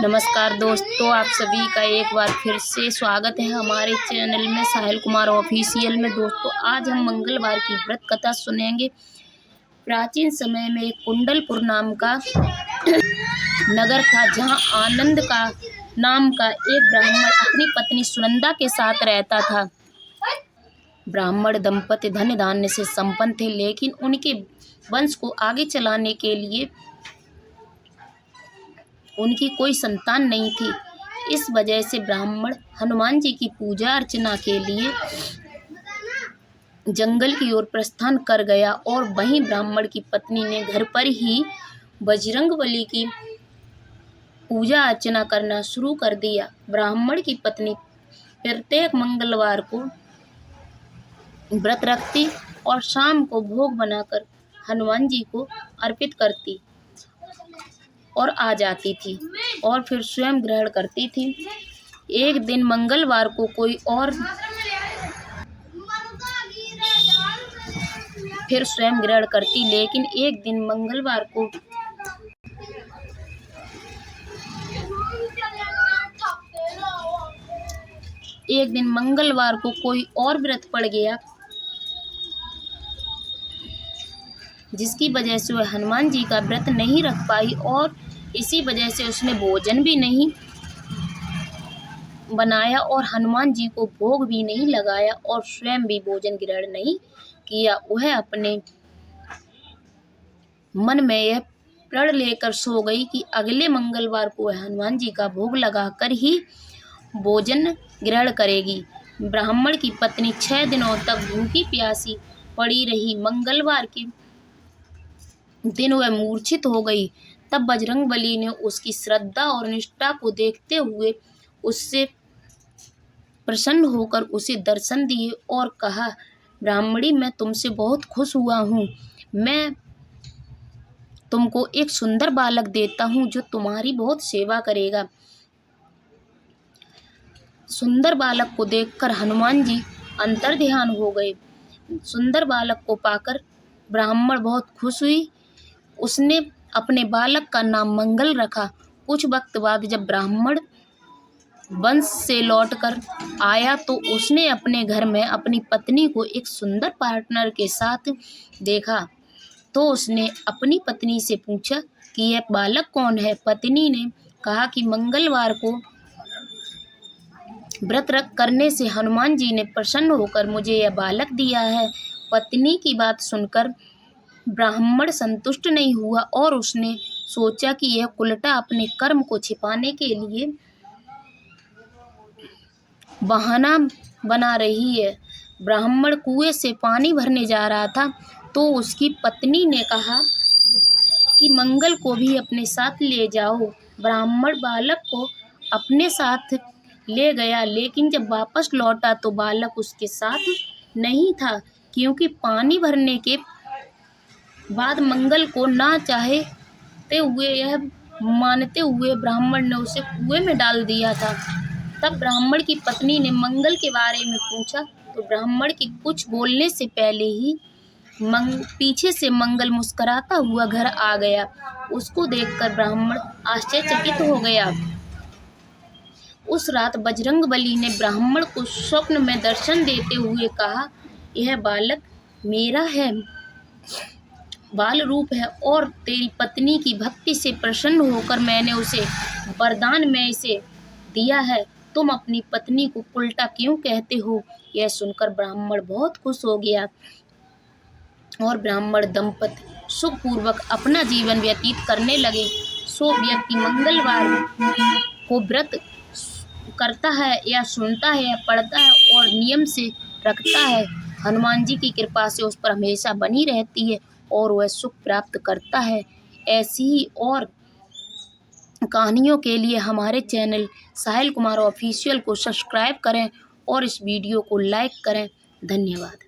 नमस्कार दोस्तों, आप सभी का एक बार फिर से स्वागत है हमारे चैनल में साहिल कुमार ऑफिशियल में। दोस्तों, आज हम मंगलवार की व्रत कथा सुनेंगे। प्राचीन समय में एक कुंडलपुर नाम का नगर था, जहां आनंद का नाम का एक ब्राह्मण अपनी पत्नी सुनंदा के साथ रहता था। ब्राह्मण दंपति धन धान्य से संपन्न थे, लेकिन उनके वंश को आगे चलाने के लिए उनकी कोई संतान नहीं थी। इस वजह से ब्राह्मण हनुमान जी की पूजा अर्चना के लिए जंगल की ओर प्रस्थान कर गया और वहीं ब्राह्मण की पत्नी ने घर पर ही बजरंगबली की पूजा अर्चना करना शुरू कर दिया। ब्राह्मण की पत्नी प्रत्येक मंगलवार को व्रत रखती और शाम को भोग बनाकर हनुमान जी को अर्पित करती और आ जाती थी और फिर स्वयं ग्रहण करती थी। एक दिन मंगलवार को फिर स्वयं ग्रहण करती, लेकिन एक दिन मंगलवार को कोई और व्रत पड़ गया, जिसकी वजह से वह हनुमान जी का व्रत नहीं रख पाई और इसी वजह से उसने भोजन भी नहीं बनाया और हनुमान जी को भोग भी नहीं लगाया और स्वयं भी भोजन ग्रहण नहीं किया। वह अपने मन में यह प्रण लेकर सो गई कि अगले मंगलवार को वह हनुमान जी का भोग लगाकर ही भोजन ग्रहण करेगी। ब्राह्मण की पत्नी 6 दिनों तक भूखी प्यासी पड़ी रही। मंगलवार के दिन वह मूर्छित हो गई। तब बजरंगबली ने उसकी श्रद्धा और निष्ठा को देखते हुए उससे प्रसन्न होकर उसे दर्शन दिए और कहा, ब्राह्मणी, मैं तुमसे बहुत खुश हुआ हूँ। मैं तुमको एक सुंदर बालक देता हूँ जो तुम्हारी बहुत सेवा करेगा। सुंदर बालक को देखकर हनुमान जी अंतर्ध्यान हो गए। सुंदर बालक को पाकर ब्राह्मण बहुत खुश हुई। उसने अपने बालक का नाम मंगल रखा। कुछ वक्त बाद जब ब्राह्मण वंश से लौटकर आया तो उसने अपने घर में अपनी पत्नी को एक सुंदर पार्टनर के साथ देखा। तो उसने अपनी पत्नी से पूछा कि यह बालक कौन है। पत्नी ने कहा कि मंगलवार को व्रत करने से हनुमान जी ने प्रसन्न होकर मुझे यह बालक दिया है। पत्नी की बात सुनकर ब्राह्मण संतुष्ट नहीं हुआ और उसने सोचा कि यह उल्टा अपने कर्म को छिपाने के लिए बहाना बना रही है। ब्राह्मण कुएं से पानी भरने जा रहा था तो उसकी पत्नी ने कहा कि मंगल को भी अपने साथ ले जाओ। ब्राह्मण बालक को अपने साथ ले गया, लेकिन जब वापस लौटा तो बालक उसके साथ नहीं था, क्योंकि पानी भरने के बाद मंगल को ना चाहते हुए यह मानते हुए ब्राह्मण ने उसे कुएं में डाल दिया था। तब ब्राह्मण की पत्नी ने मंगल के बारे में पूछा तो ब्राह्मण के कुछ बोलने से पहले ही पीछे से मंगल मुस्कुराता हुआ घर आ गया। उसको देखकर ब्राह्मण आश्चर्यचकित हो गया। उस रात बजरंगबली ने ब्राह्मण को स्वप्न में दर्शन देते हुए कहा, यह बालक मेरा है, बाल रूप है और तेरी पत्नी की भक्ति से प्रसन्न होकर मैंने उसे वरदान में इसे दिया है। तुम अपनी पत्नी को उल्टा क्यों कहते हो? यह सुनकर ब्राह्मण बहुत खुश हो गया और ब्राह्मण दंपति सुखपूर्वक अपना जीवन व्यतीत करने लगे। सो व्यक्ति मंगलवार को व्रत करता है या सुनता है या पढ़ता है और नियम से रखता है, हनुमान जी की कृपा से उस पर हमेशा बनी रहती है और वह सुख प्राप्त करता है। ऐसी ही और कहानियों के लिए हमारे चैनल साहिल कुमार ऑफिशियल को सब्सक्राइब करें और इस वीडियो को लाइक करें। धन्यवाद।